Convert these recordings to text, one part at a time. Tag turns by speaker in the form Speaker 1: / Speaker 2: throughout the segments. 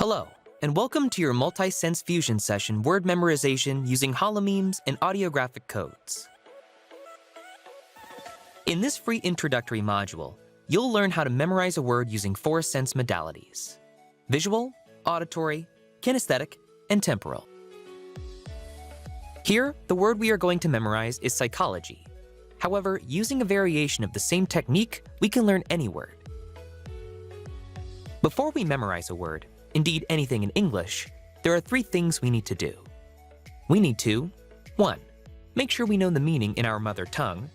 Speaker 1: Hello, and welcome to your multi-sense fusion session word memorization using holo-memes and audiographic codes. In this free introductory module, you'll learn how to memorize a word using 4 sense modalities: visual, auditory, kinesthetic, and temporal. Here, the word we are going to memorize is psychology. However, using a variation of the same technique, we can learn any word. Before we memorize a word, indeed anything in English, there are 3 things we need to do. We need to 1. Make sure we know the meaning in our mother tongue.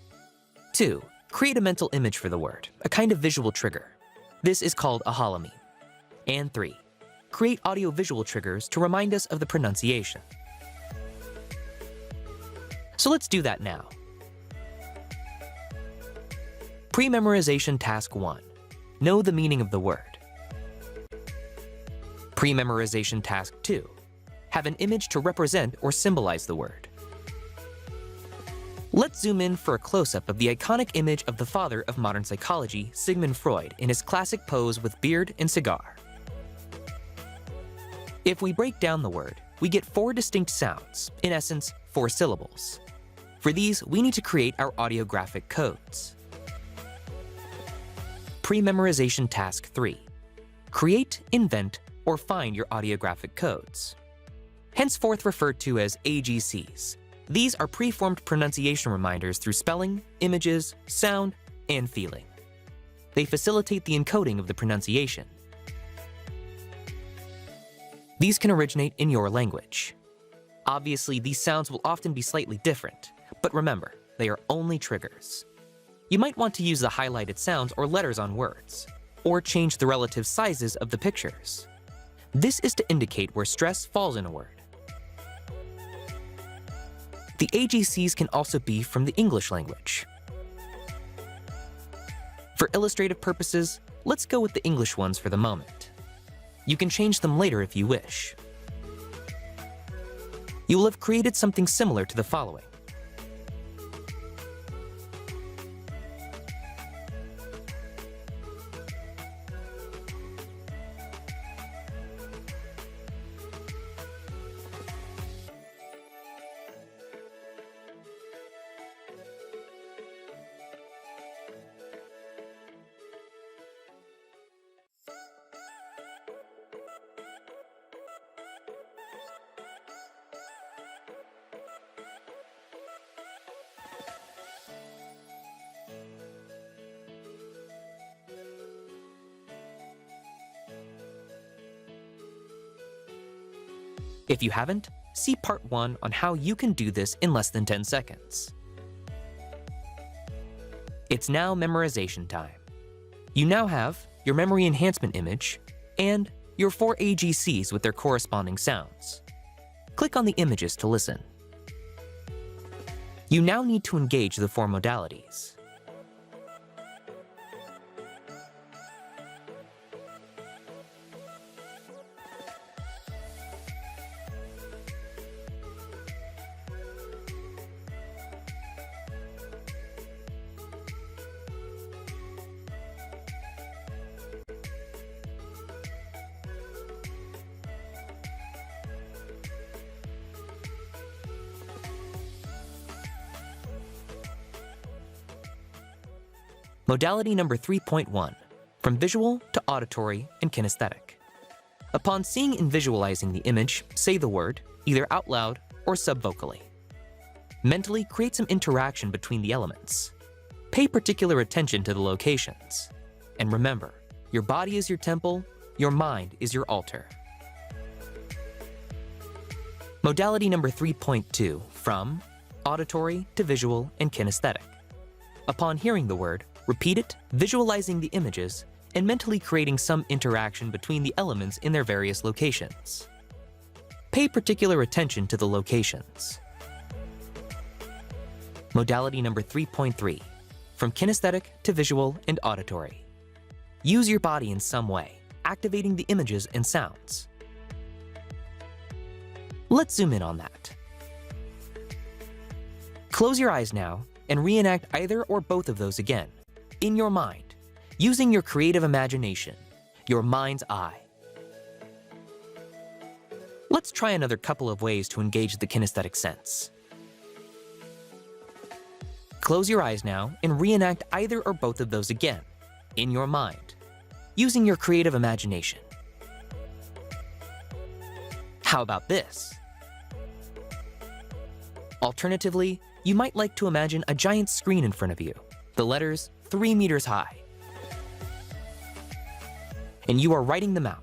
Speaker 1: 2. Create a mental image for the word, a kind of visual trigger. This is called a holo-meme. And 3. Create audio-visual triggers to remind us of the pronunciation. So let's do that now. Pre-memorization task 1. Know the meaning of the word. Pre-memorization task 2. Have an image to represent or symbolize the word. Let's zoom in for a close-up of the iconic image of the father of modern psychology, Sigmund Freud, in his classic pose with beard and cigar. If we break down the word, we get 4 distinct sounds, in essence, 4 syllables. For these, we need to create our audiographic codes. Pre-memorization task 3. Create, invent, or find your audiographic codes. Henceforth referred to as AGCs. These are preformed pronunciation reminders through spelling, images, sound, and feeling. They facilitate the encoding of the pronunciation. These can originate in your language. Obviously, these sounds will often be slightly different, but remember, they are only triggers. You might want to use the highlighted sounds or letters on words, or change the relative sizes of the pictures. This is to indicate where stress falls in a word. The AGCs can also be from the English language. For illustrative purposes, let's go with the English ones for the moment. You can change them later if you wish. You will have created something similar to the following. If you haven't, see part 1 on how you can do this in less than 10 seconds. It's now memorization time. You now have your memory enhancement image and your 4 AGCs with their corresponding sounds. Click on the images to listen. You now need to engage the 4 modalities. Modality number 3.1, from visual to auditory and kinesthetic. Upon seeing and visualizing the image, say the word, either out loud or subvocally. Mentally create some interaction between the elements. Pay particular attention to the locations. And remember, your body is your temple, your mind is your altar. Modality number 3.2, from auditory to visual and kinesthetic. Upon hearing the word, repeat it, visualizing the images, and mentally creating some interaction between the elements in their various locations. Pay particular attention to the locations. Modality number 3.3, from kinesthetic to visual and auditory. Use your body in some way, activating the images and sounds. Let's zoom in on that. Close your eyes now and reenact either or both of those again, in your mind, using your creative imagination, your mind's eye. Let's try another couple of ways to engage the kinesthetic sense. Close your eyes now and reenact either or both of those again, in your mind, using your creative imagination. How about this? Alternatively, you might like to imagine a giant screen in front of you, the letters 3 meters high, and you are writing them out.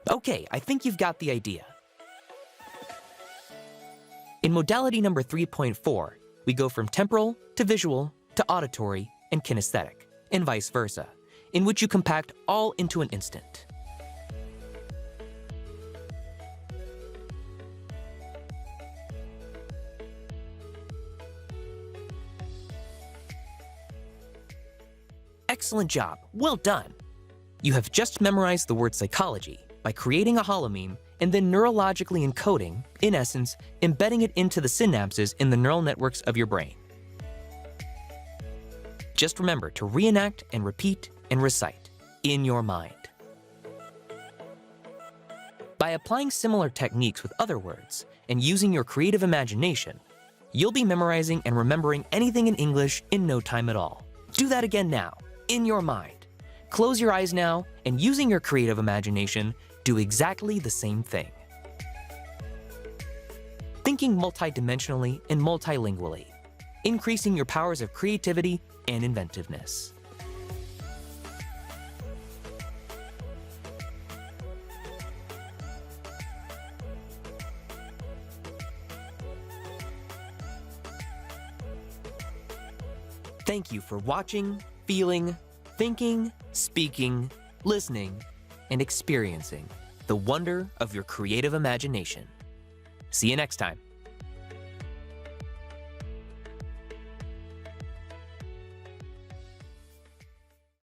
Speaker 1: Okay, I think you've got the idea. In modality number 3.4, we go from temporal to visual to auditory and kinesthetic, and vice versa, in which you compact all into an instant. Excellent job, well done! You have just memorized the word psychology by creating a holo-meme and then neurologically encoding, in essence, embedding it into the synapses in the neural networks of your brain. Just remember to reenact and repeat and recite in your mind. By applying similar techniques with other words and using your creative imagination, you'll be memorizing and remembering anything in English in no time at all. Do that again now, in your mind. Close your eyes now, and using your creative imagination, do exactly the same thing. Thinking multidimensionally and multilingually, increasing your powers of creativity and inventiveness. Thank you for watching, feeling, thinking, speaking, listening, and experiencing the wonder of your creative imagination. See you next time.